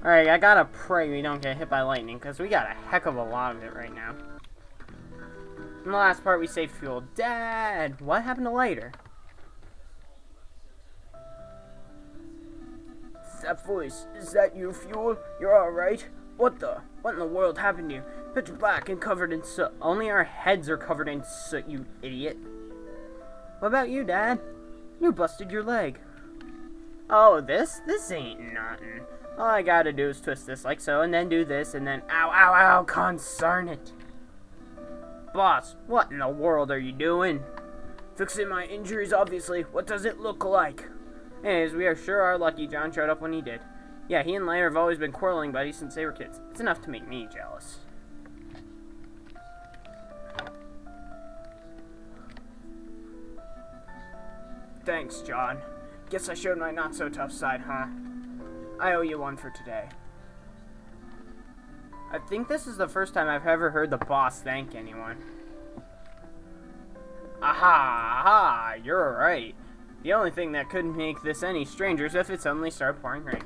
Alright, I gotta pray we don't get hit by lightning, because we got a heck of a lot of it right now. In the last part, we saved fuel. Dad! What happened to lighter? That voice, is that you, Fuel? You're alright? What in the world happened to you? Pitch black and covered in soot. Only our heads are covered in soot, you idiot. What about you, Dad? You busted your leg. Oh, this ain't nothing. All I gotta do is twist this like so, and then do this, and then ow, ow, ow, concern it. Boss, what in the world are you doing? Fixing my injuries, obviously. What does it look like? Anyways, we are sure are lucky John showed up when he did. Yeah, he and Lighter have always been quarreling buddies since they were kids. It's enough to make me jealous. Thanks, John. Guess I showed my not-so-tough side, huh? I owe you one for today. I think this is the first time I've ever heard the boss thank anyone. Aha! You're right. The only thing that could make this any stranger is if it suddenly started pouring rain.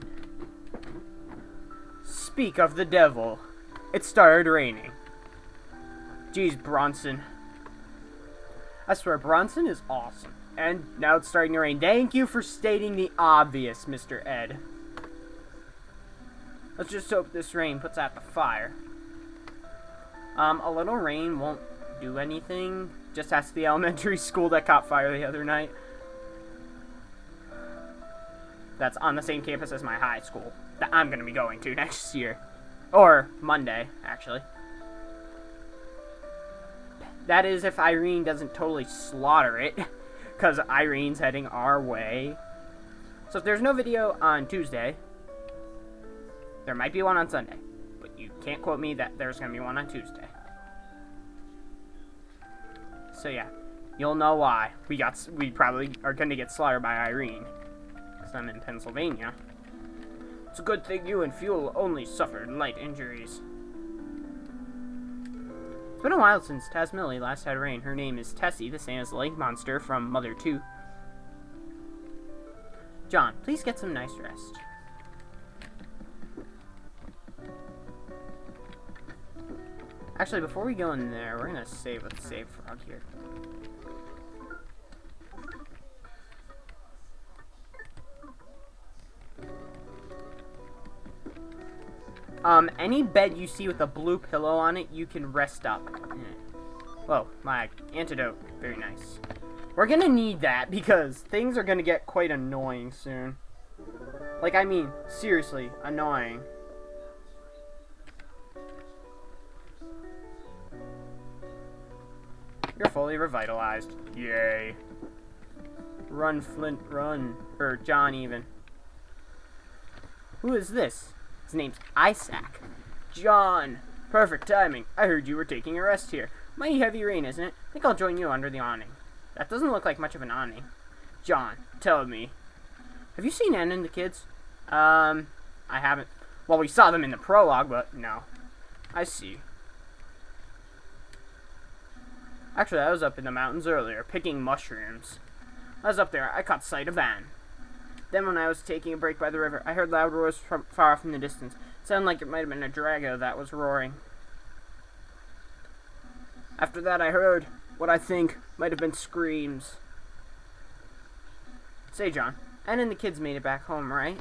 Speak of the devil. It started raining. Jeez, Bronson. I swear, Bronson is awesome. And now it's starting to rain. Thank you for stating the obvious, Mr. Ed. Let's just hope this rain puts out the fire. A little rain won't do anything. Just ask the elementary school that caught fire the other night. That's on the same campus as my high school that I'm going to be going to next year. Or Monday, actually. That is if Irene doesn't totally slaughter it. Because Irene's heading our way. So if there's no video on Tuesday, there might be one on Sunday. But you can't quote me that there's going to be one on Tuesday. So yeah, you'll know why. We probably are going to get slaughtered by Irene. Because I'm in Pennsylvania. It's a good thing you and Fuel only suffered light injuries. It's been a while since Tess Millie last had rain. Her name is Tessie, the same as the lake monster from Mother 2. John, please get some nice rest. Actually, before we go in there, we're gonna save with Save Frog here. Any bed you see with a blue pillow on it, you can rest up. Whoa, my antidote. Very nice. We're gonna need that because things are gonna get quite annoying soon. Like, I mean, seriously, annoying. You're fully revitalized. Yay. Run, Flint, run. Or John, even. Who is this? His name's Isaac. John! Perfect timing. I heard you were taking a rest here. Mighty heavy rain, isn't it? I think I'll join you under the awning. That doesn't look like much of an awning. John, tell me. Have you seen Ann and the kids? I haven't. Well, we saw them in the prologue, but no. I see. Actually, I was up in the mountains earlier, picking mushrooms. I was up there, I caught sight of Ann. Then when I was taking a break by the river, I heard loud roars from far off in the distance. It sounded like it might have been a drago that was roaring. After that, I heard what I think might have been screams. Say, John, Ann and the kids made it back home, right?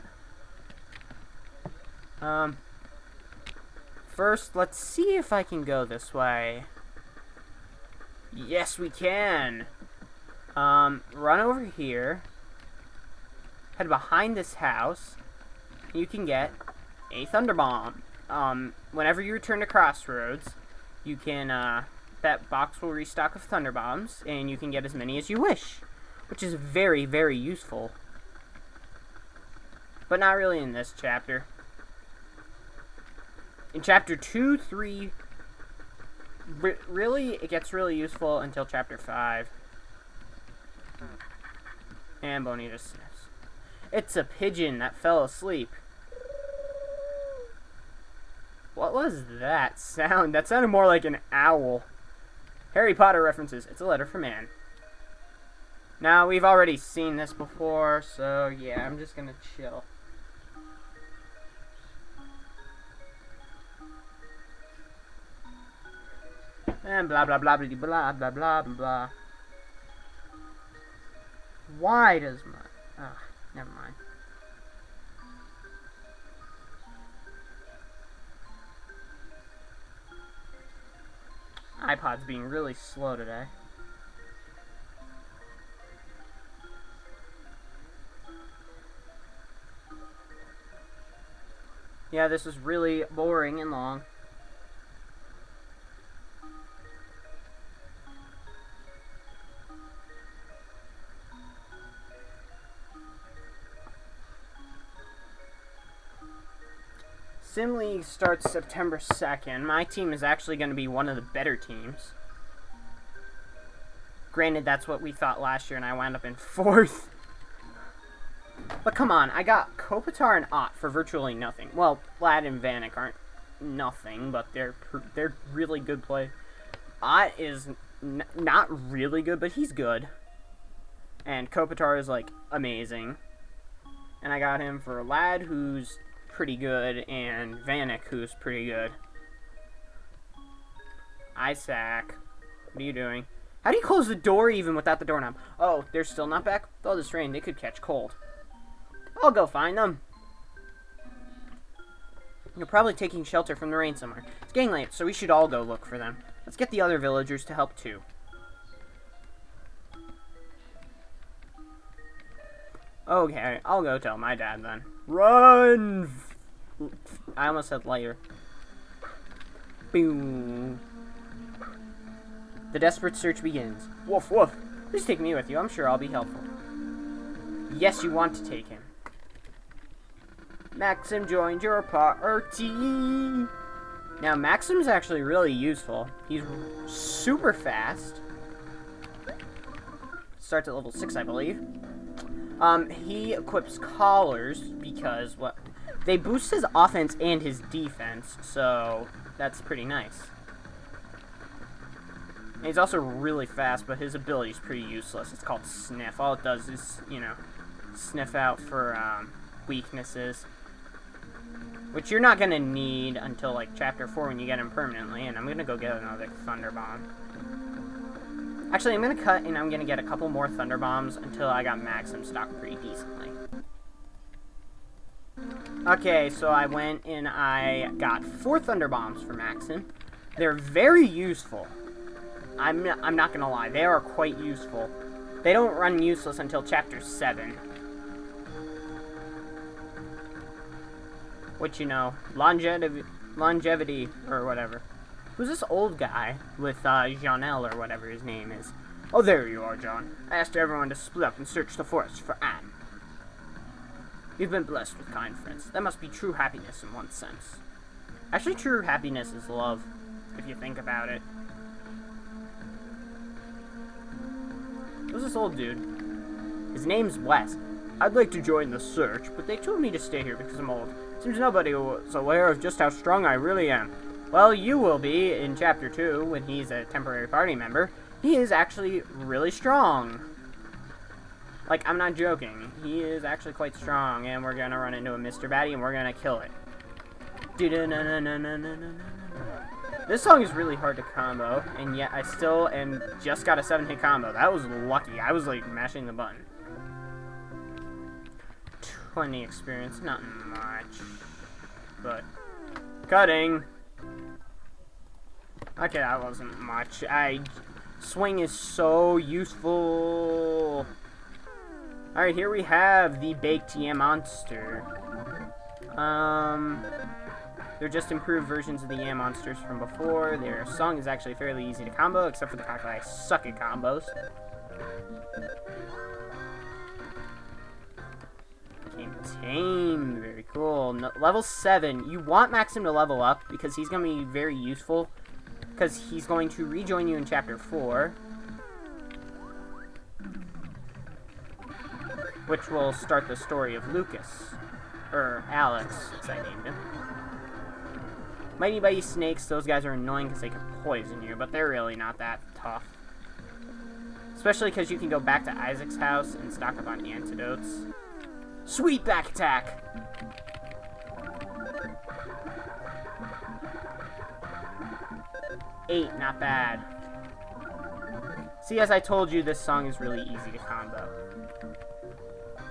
First, let's see if I can go this way. Yes, we can. Run over here. Head behind this house. You can get a Thunder Bomb. Whenever you return to Crossroads, you can, that box will restock with Thunder Bombs, and you can get as many as you wish. Which is very, very useful. But not really in this chapter. In chapter 2, 3... really, it gets really useful until chapter 5. And Bonita sniffs. It's a pigeon that fell asleep. What was that sound? That sounded more like an owl. Harry Potter references. It's a letter from Anne. Now, we've already seen this before, so yeah, I'm just gonna chill. and blah blah blah blah blah blah blah blah. Why does my... Ugh, never mind. iPod's being really slow today. Yeah, this is really boring and long. Sim League starts September 2nd. My team is actually going to be one of the better teams. Granted, that's what we thought last year, and I wound up in 4th. But come on, I got Kopitar and Ott for virtually nothing. Well, Vlad and Vanek aren't nothing, but they're really good play. Ott is not really good, but he's good. And Kopitar is, like, amazing. And I got him for Lad, who's pretty good, and Vanek, who's pretty good. Isaac, what are you doing? How do you close the door even without the doorknob? Oh, they're still not back? With all this rain, they could catch cold. I'll go find them. You're probably taking shelter from the rain somewhere. It's getting late, so we should all go look for them. Let's get the other villagers to help too. Okay, I'll go tell my dad then. Run! I almost said later. Boom. The desperate search begins. Woof woof. Please take me with you. I'm sure I'll be helpful. Yes, you want to take him. Maxim joined your party. Now, Maxim's actually really useful. He's super fast. Starts at level 6, I believe. He equips collars because, what? They boost his offense and his defense, so that's pretty nice. And he's also really fast, but his ability is pretty useless. It's called Sniff. All it does is, you know, sniff out for weaknesses. Which you're not going to need until, like, Chapter 4 when you get him permanently. And I'm going to go get another Thunder Bomb. Actually, I'm going to cut and I'm going to get a couple more Thunder Bombs until I got Maxim stocked pretty decently. Okay, so I went and I got 4 Thunder Bombs for Maxim. They're very useful. I'm not going to lie. They are quite useful. They don't run useless until Chapter 7. Which, you know, longevity or whatever. Who's this old guy with Janelle or whatever his name is? Oh, there you are, John. I asked everyone to split up and search the forest for Anne. You've been blessed with kind friends. That must be true happiness in one sense. Actually, true happiness is love, if you think about it. Who's this old dude? His name's Wes. I'd like to join the search, but they told me to stay here because I'm old. Seems nobody was aware of just how strong I really am. Well, you will be in Chapter 2 when he's a temporary party member. He is actually really strong. Like, I'm not joking. He is actually quite strong, and we're gonna run into a Mr. Batty, and we're gonna kill it. This song is really hard to combo, and yet I still just got a 7-hit combo. That was lucky. I was, like, mashing the button. 20 experience, not much. But, cutting. Okay, that wasn't much. Swing is so useful. Alright, here we have the Baked Yam Monster. They're just improved versions of the Yam Monsters from before. Their song is actually fairly easy to combo, except for the fact that I suck at combos. Tame, very cool. No, level 7. You want Maxim to level up because he's going to be very useful. Because he's going to rejoin you in Chapter 4. Which will start the story of Lucas. Or Alex, as I named him. Mighty Bitey Snakes, those guys are annoying because they can poison you, but they're really not that tough. Especially because you can go back to Isaac's house and stock up on antidotes. Sweet back attack! 8, not bad. See, as I told you, this song is really easy to combo.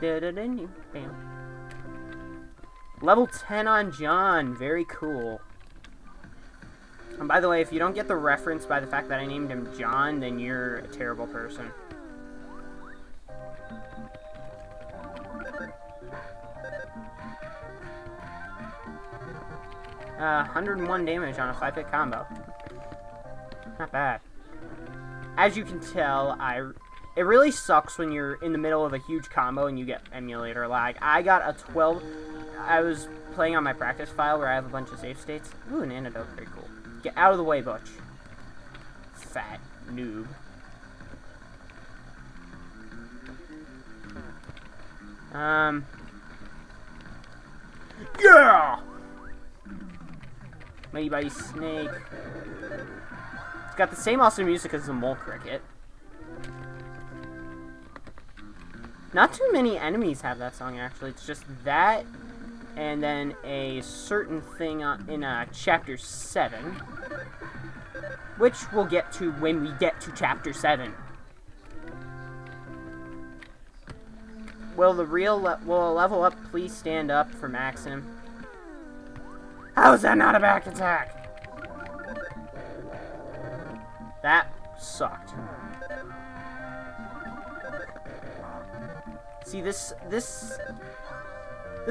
Bam. Level 10 on John. Very cool. And by the way, if you don't get the reference by the fact that I named him John, then you're a terrible person. Uh, 101 damage on a 5-hit combo. Not bad. As you can tell, it really sucks when you're in the middle of a huge combo and you get emulator lag. I got a 12... I was playing on my practice file where I have a bunch of save states. Ooh, an antidote. Very cool. Get out of the way, Butch. Fat noob. Yeah! Mighty Mighty Snake. It's got the same awesome music as the Mole Cricket. Not too many enemies have that song, actually. It's just that, and then a certain thing in Chapter 7, which we'll get to when we get to Chapter 7. Will a level up please stand up for Maxim? How is that not a back attack? That sucked. See, this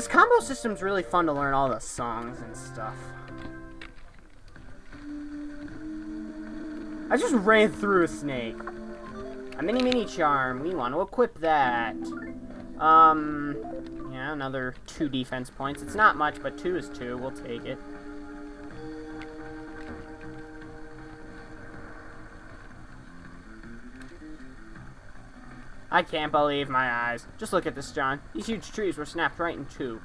combo system's really fun to learn all the songs and stuff. I just ran through a snake. A mini charm. We want to equip that. Yeah, another 2 defense points. It's not much, but 2 is 2. We'll take it. I can't believe my eyes. Just look at this, John. These huge trees were snapped right in 2.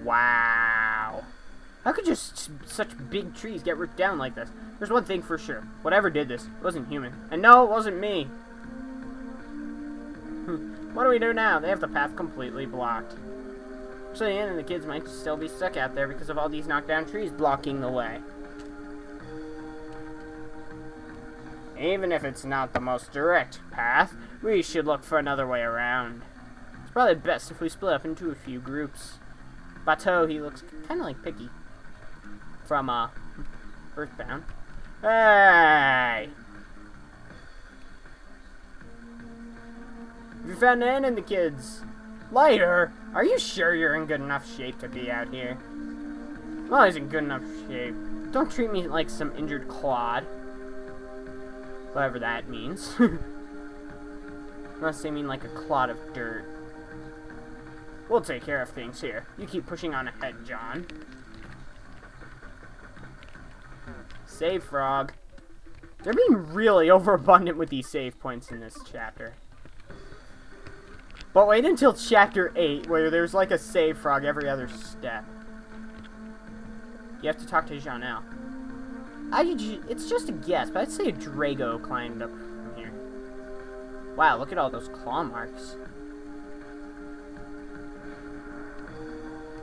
Wow. How could just such big trees get ripped down like this? There's one thing for sure. Whatever did this, it wasn't human. And no, it wasn't me. What do we do now? They have the path completely blocked. So Ann and the kids might still be stuck out there because of all these knocked down trees blocking the way. Even if it's not the most direct path, we should look for another way around. It's probably best if we split up into a few groups. Bateau, he looks kind of like Picky from Earthbound. Hey! Have you found Ann and the kids? Lighter, are you sure you're in good enough shape to be out here? Well, he's in good enough shape. Don't treat me like some injured clod. Whatever that means. Unless they mean like a clod of dirt. We'll take care of things here. You keep pushing on ahead, John. Save frog. They're being really overabundant with these save points in this chapter. But wait until chapter 8, where there's like a save frog every other step. You have to talk to Janelle. It's just a guess, but I'd say a Drago climbed up from here. Wow, look at all those claw marks.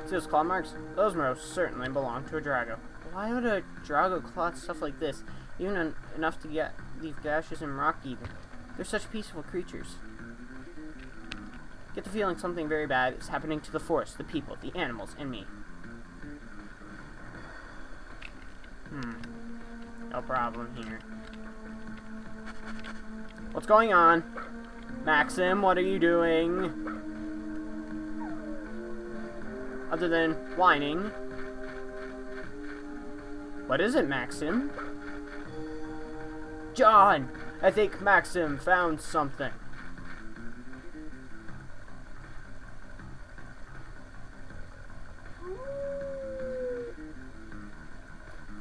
See those claw marks? Those most certainly belong to a Drago. Why would a Drago claw stuff like this? Even enough to leave gashes in rock even. They're such peaceful creatures. Get the feeling something very bad is happening to the forest, the people, the animals, and me. No problem here. What's going on? Maxim, what are you doing? Other than whining. What is it, Maxim? John! I think Maxim found something.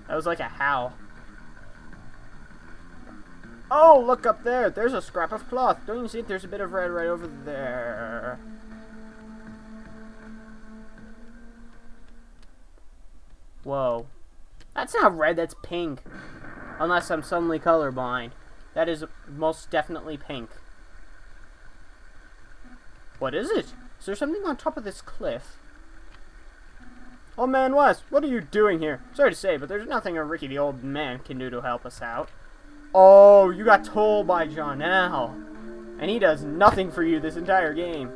That was like a howl. Oh, look up there. There's a scrap of cloth. Don't you see it? There's a bit of red right over there. Whoa. That's not red, that's pink. Unless I'm suddenly colorblind. That is most definitely pink. What is it? Is there something on top of this cliff? Old Man West, what are you doing here? Sorry to say, but there's nothing a Ricky the Old Man can do to help us out. Oh, you got told by Johnell. And he does nothing for you this entire game.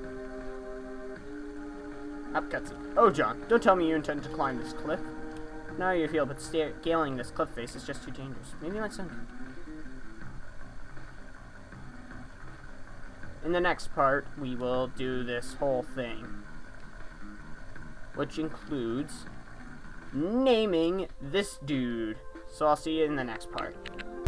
Up cutscene. Oh, John, don't tell me you intend to climb this cliff. Now you feel, but scaling this cliff face is just too dangerous. Maybe like some... In the next part, we will do this whole thing, which includes naming this dude. So I'll see you in the next part.